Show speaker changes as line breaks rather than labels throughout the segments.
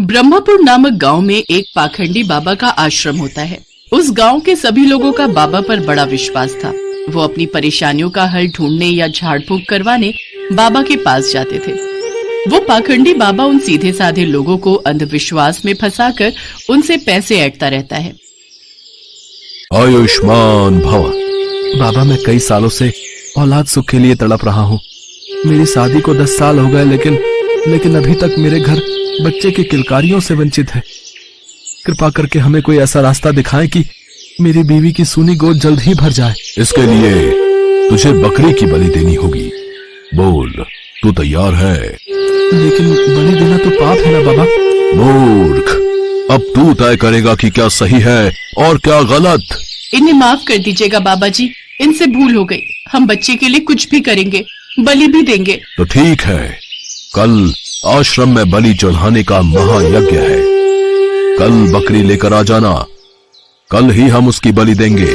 ब्रह्मपुर नामक गांव में एक पाखंडी बाबा का आश्रम होता है। उस गांव के सभी लोगों का बाबा पर बड़ा विश्वास था। वो अपनी परेशानियों का हल ढूंढने या झाड़ फूंक करवाने बाबा के पास जाते थे। वो पाखंडी बाबा उन सीधे साधे लोगों को अंधविश्वास में फंसाकर उनसे पैसे ऐंठता रहता है।
आयुष्मान भव।
बाबा, मैं कई सालों से औलाद सुख के लिए तड़प रहा हूँ। मेरी शादी को 10 साल हो गए, लेकिन अभी तक मेरे घर बच्चे की किलकारियों से वंचित है। कृपा करके हमें कोई ऐसा रास्ता दिखाएं कि मेरी बीवी की सूनी गोद जल्द ही भर जाए।
इसके लिए तुझे बकरी की बलि देनी होगी। बोल, तू तैयार है?
लेकिन बलि देना तो पाप है ना बाबा।
मूर्ख, अब तू तय करेगा कि क्या सही है और क्या गलत।
इन्हें माफ कर दीजिएगा बाबा जी, इनसे भूल हो गई। हम बच्चे के लिए कुछ भी करेंगे, बलि भी देंगे।
तो ठीक है, कल आश्रम में बलि चढ़ाने का महायज्ञ है। कल बकरी लेकर आ जाना। कल ही हम उसकी बलि देंगे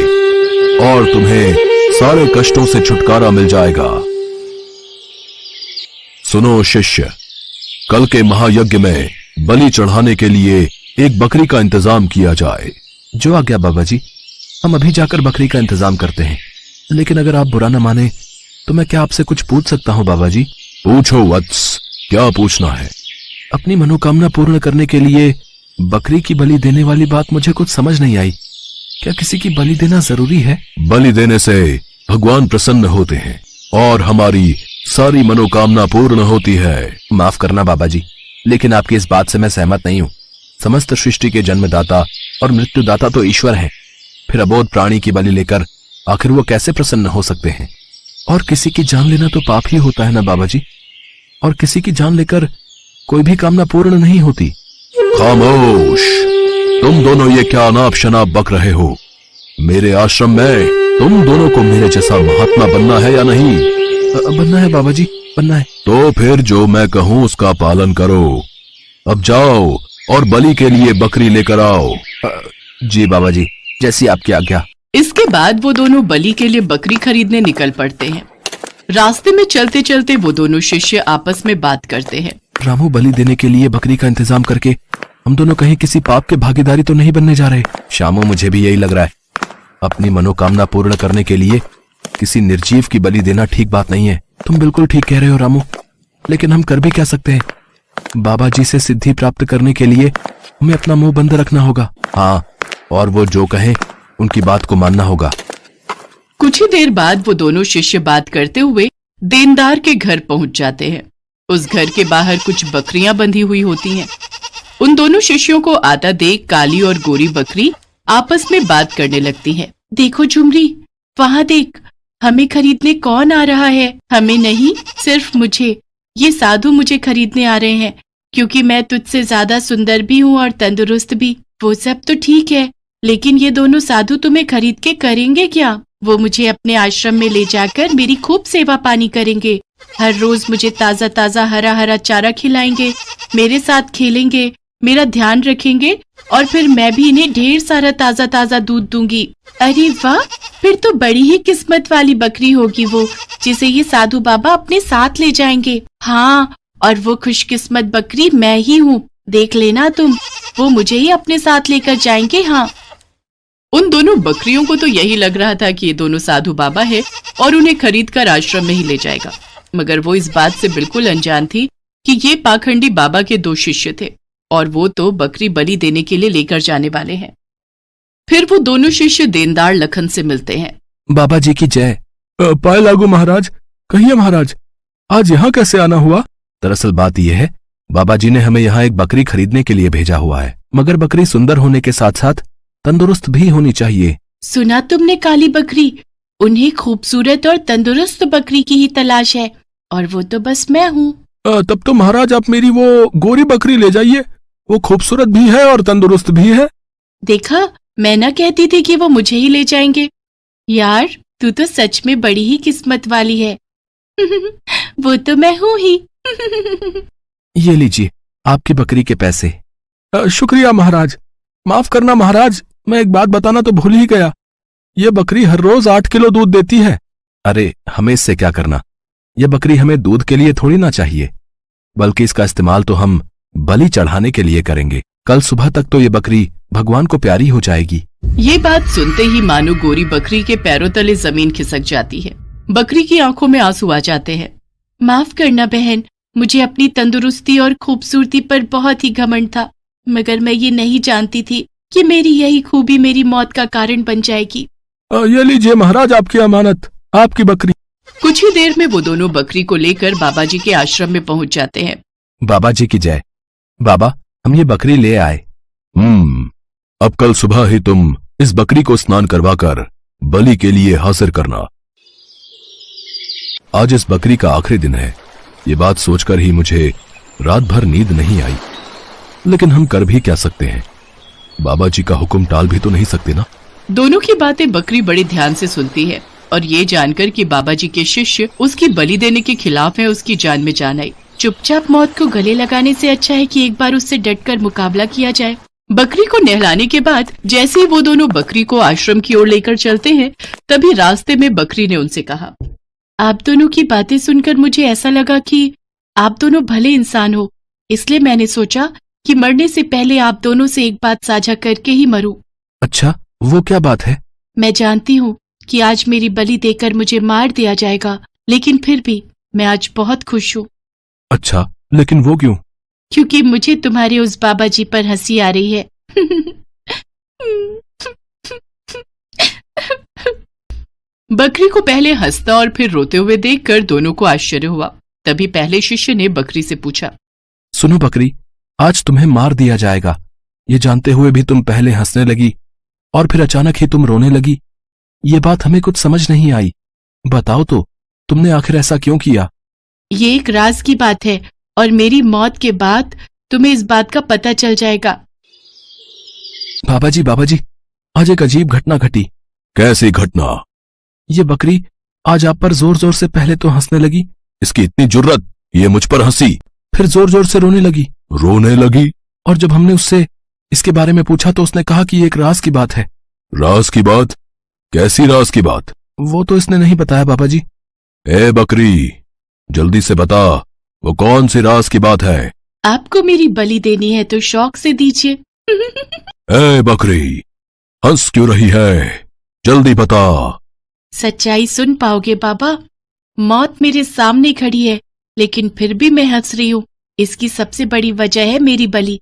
और तुम्हें सारे कष्टों से छुटकारा मिल जाएगा। सुनो शिष्य, कल के महायज्ञ में बलि चढ़ाने के लिए एक बकरी का इंतजाम किया जाए।
जो आज्ञा बाबा जी, हम अभी जाकर बकरी का इंतजाम करते हैं। लेकिन अगर आप बुरा न माने तो मैं क्या आपसे कुछ पूछ सकता हूँ बाबा जी?
पूछो वत्स, क्या पूछना है?
अपनी मनोकामना पूर्ण करने के लिए बकरी की बलि देने वाली बात मुझे कुछ समझ नहीं आई। क्या किसी की बलि देना जरूरी है?
बलि देने से भगवान प्रसन्न होते हैं और हमारी सारी मनोकामना पूर्ण होती है।
माफ करना बाबा जी, लेकिन आपकी इस बात से मैं सहमत नहीं हूँ। समस्त सृष्टि के जन्मदाता और मृत्युदाता तो ईश्वर है। फिर अबोध प्राणी की बलि लेकर आखिर वो कैसे प्रसन्न हो सकते हैं? और किसी की जान लेना तो पाप ही होता है ना बाबा जी। और किसी की जान लेकर कोई भी कामना पूर्ण नहीं होती।
खामोश, तुम दोनों ये क्या अनाप शनाप बक रहे हो? मेरे आश्रम में तुम दोनों को मेरे जैसा महात्मा बनना है या नहीं?
बनना है बाबा जी, बनना है।
तो फिर जो मैं कहूँ उसका पालन करो। अब जाओ और बलि के लिए बकरी लेकर आओ।
जी बाबा जी, जैसी आपकी आज्ञा।
इसके बाद वो दोनों बलि के लिए बकरी खरीदने निकल पड़ते हैं। रास्ते में चलते चलते वो दोनों शिष्य आपस में बात करते हैं।
रामू, बलि देने के लिए बकरी का इंतजाम करके हम दोनों कहीं किसी पाप के भागीदारी तो नहीं बनने जा रहे? श्यामू, मुझे भी यही लग रहा है। अपनी मनोकामना पूर्ण करने के लिए किसी निर्जीव की बलि देना ठीक बात नहीं है। तुम बिल्कुल ठीक कह रहे हो रामू, लेकिन हम कर भी क्या सकते हैं? बाबा जी से सिद्धि प्राप्त करने के लिए हमें अपना मुंह बंद रखना होगा। हाँ, और वो जो कहें उनकी बात को मानना होगा।
कुछ ही देर बाद वो दोनों शिष्य बात करते हुए देनदार के घर पहुंच जाते हैं। उस घर के बाहर कुछ बकरियां बंधी हुई होती हैं। उन दोनों शिष्यों को आता देख काली और गोरी बकरी आपस में बात करने लगती है। देखो झुमरी, वहां देख, हमें खरीदने कौन आ रहा है? हमें नहीं, सिर्फ मुझे। ये साधु मुझे खरीदने आ रहे हैं क्योंकि मैं तुझसे ज्यादा सुंदर भी हूँ और तंदुरुस्त भी। वो सब तो ठीक है, लेकिन ये दोनों साधु तुम्हें खरीद के करेंगे क्या? वो मुझे अपने आश्रम में ले जाकर मेरी खूब सेवा पानी करेंगे। हर रोज मुझे ताजा ताजा हरा हरा चारा खिलाएंगे, मेरे साथ खेलेंगे, मेरा ध्यान रखेंगे और फिर मैं भी इन्हें ढेर सारा ताजा ताजा दूध दूंगी। अरे वाह, फिर तो बड़ी ही किस्मत वाली बकरी होगी वो, जिसे ये साधु बाबा अपने साथ ले जाएंगे। हाँ, और वो खुशकिस्मत बकरी मैं ही हूँ। देख लेना तुम, वो मुझे ही अपने साथ लेकर जाएंगे। हाँ। उन दोनों बकरियों को तो यही लग रहा था कि ये दोनों साधु बाबा है और उन्हें खरीद कर आश्रम में ही ले जाएगा, मगर वो इस बात से बिल्कुल अनजान थी कि ये पाखंडी बाबा के 2 शिष्य थे और वो तो बकरी बलि देने के लिए लेकर जाने वाले हैं। फिर वो दोनों शिष्य देनदार लखन से मिलते हैं।
बाबा जी की जय।
पाए लागू महाराज। कहिए महाराज, आज यहाँ कैसे आना हुआ?
दरअसल बात यह है, बाबा जी ने हमें यहाँ एक बकरी खरीदने के लिए भेजा हुआ है, मगर बकरी सुंदर होने के साथ साथ तंदुरुस्त भी होनी चाहिए।
सुना तुमने काली बकरी? उन्हें खूबसूरत और तंदुरुस्त बकरी की ही तलाश है और वो तो बस मैं हूँ।
तब तो महाराज आप मेरी वो गोरी बकरी ले जाइए। वो खूबसूरत भी है और तंदुरुस्त भी है।
देखा, मैं ना कहती थी कि वो मुझे ही ले जाएंगे। यार, तू तो सच में बड़ी ही किस्मत वाली है। वो तो मैं हूँ ही।
ये लीजिए आपकी बकरी के पैसे।
शुक्रिया महाराज। माफ करना महाराज, मैं एक बात बताना तो भूल ही गया। ये बकरी हर रोज 8 किलो दूध देती है।
अरे, हमें इससे क्या करना? यह बकरी हमें दूध के लिए थोड़ी ना चाहिए, बल्कि इसका इस्तेमाल तो हम बलि चढ़ाने के लिए करेंगे। कल सुबह तक तो ये बकरी भगवान को प्यारी हो जाएगी।
ये बात सुनते ही मानो गोरी बकरी के पैरों तले जमीन खिसक जाती है। बकरी की आंखों में आंसू आ जाते हैं। माफ करना बहन, मुझे अपनी तंदुरुस्ती और खूबसूरती पर बहुत ही घमंड था, मगर मैं ये नहीं जानती थी कि मेरी यही खूबी मेरी मौत का कारण बन जाएगी।
ये लीजिए महाराज आपकी अमानत, आपकी बकरी।
कुछ ही देर में वो दोनों बकरी को लेकर बाबा जी के आश्रम में पहुंच जाते हैं।
बाबा जी की जय। बाबा, हम ये बकरी ले आए।
अब कल सुबह ही तुम इस बकरी को स्नान करवाकर बलि के लिए हाजिर करना। आज इस बकरी का आखिरी दिन है। ये बात सोचकर ही मुझे रात भर नींद नहीं आई, लेकिन हम कर भी क्या सकते हैं? बाबा जी का हुक्म टाल भी तो नहीं सकते ना।
दोनों की बातें बकरी बड़े ध्यान से सुनती है और ये जानकर कि बाबा जी के शिष्य उसकी बलि देने के खिलाफ हैं, उसकी जान में जान आई। चुपचाप मौत को गले लगाने से अच्छा है कि एक बार उससे डटकर मुकाबला किया जाए। बकरी को नहलाने के बाद जैसे ही वो दोनों बकरी को आश्रम की ओर लेकर चलते हैं, तभी रास्ते में बकरी ने उनसे कहा, आप दोनों की बातें सुनकर मुझे ऐसा लगा कि आप दोनों भले इंसान हो, इसलिए मैंने सोचा कि मरने से पहले आप दोनों से एक बात साझा करके ही मरूं।
अच्छा, वो क्या बात है?
मैं जानती हूँ कि आज मेरी बलि देकर मुझे मार दिया जाएगा, लेकिन फिर भी मैं आज बहुत खुश हूँ।
अच्छा, लेकिन वो क्यों?
क्योंकि मुझे तुम्हारे उस बाबा जी पर हंसी आ रही है। बकरी को पहले हंसता और फिर रोते हुए देखकर दोनों को आश्चर्य हुआ। तभी पहले शिष्य ने बकरी से पूछा,
सुनो बकरी, आज तुम्हें मार दिया जाएगा, ये जानते हुए भी तुम पहले हंसने लगी और फिर अचानक ही तुम रोने लगी। ये बात हमें कुछ समझ नहीं आई। बताओ तो, तुमने आखिर ऐसा क्यों किया?
ये एक राज की बात है और मेरी मौत के बाद तुम्हें इस बात का पता चल जाएगा।
बाबा जी, आज एक अजीब घटना घटी।
कैसी घटना?
ये बकरी आज आप पर जोर जोर से पहले तो हंसने लगी,
इसकी इतनी जुर्रत, ये मुझ पर हंसी,
फिर जोर जोर से रोने लगी।
रोने लगी?
और जब हमने उससे इसके बारे में पूछा तो उसने कहा कि ये एक राज की बात है।
राज की बात? कैसी राज की बात?
वो तो इसने नहीं बताया बाबा जी।
ए बकरी, जल्दी से बता, वो कौन सी राज की बात है?
आपको मेरी बलि देनी है तो शौक से दीजिए।
ए बकरी, हंस क्यों रही है? जल्दी बता।
सच्चाई सुन पाओगे बाबा? मौत मेरे सामने खड़ी है, लेकिन फिर भी मैं हंस रही हूँ। इसकी सबसे बड़ी वजह है मेरी बलि।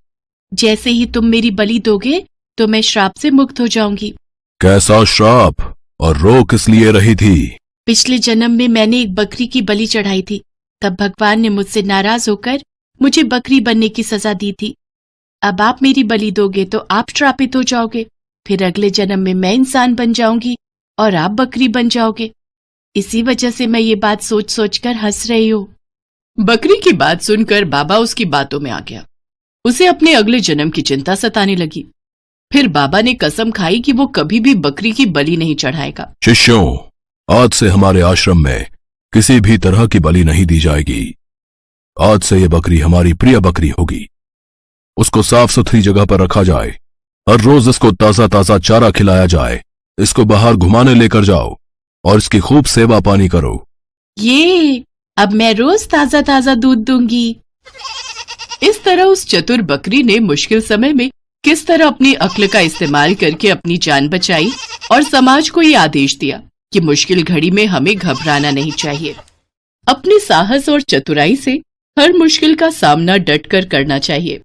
जैसे ही तुम मेरी बलि दोगे तो मैं श्राप से मुक्त हो जाऊंगी।
कैसा श्राप? और रो किस लिए रही थी?
पिछले जन्म में मैंने एक बकरी की बलि चढ़ाई थी, तब भगवान ने मुझसे नाराज होकर मुझे बकरी बनने की सजा दी थी। अब आप मेरी बलि दोगे तो आप श्रापित हो जाओगे, फिर अगले जन्म में मैं इंसान बन जाऊंगी और आप बकरी बन जाओगे। इसी वजह से मैं ये बात सोच सोच कर हंस रही हूँ। बकरी की बात सुनकर बाबा उसकी बातों में आ गया। उसे अपने अगले जन्म की चिंता सताने लगी। फिर बाबा ने कसम खाई कि वो कभी भी बकरी की बलि नहीं चढ़ाएगा।
शिष्यों, आज से हमारे आश्रम में किसी भी तरह की बलि नहीं दी जाएगी। आज से ये बकरी हमारी प्रिय बकरी होगी। उसको साफ सुथरी जगह पर रखा जाए। हर रोज इसको ताजा ताजा चारा खिलाया जाए। इसको बाहर घुमाने लेकर जाओ और इसकी खूब सेवा पानी करो।
ये अब मैं रोज ताजा ताजा दूध दूंगी। इस तरह उस चतुर बकरी ने मुश्किल समय में किस तरह अपनी अक्ल का इस्तेमाल करके अपनी जान बचाई और समाज को ये आदेश दिया कि मुश्किल घड़ी में हमें घबराना नहीं चाहिए। अपने साहस और चतुराई से हर मुश्किल का सामना डट कर करना चाहिए।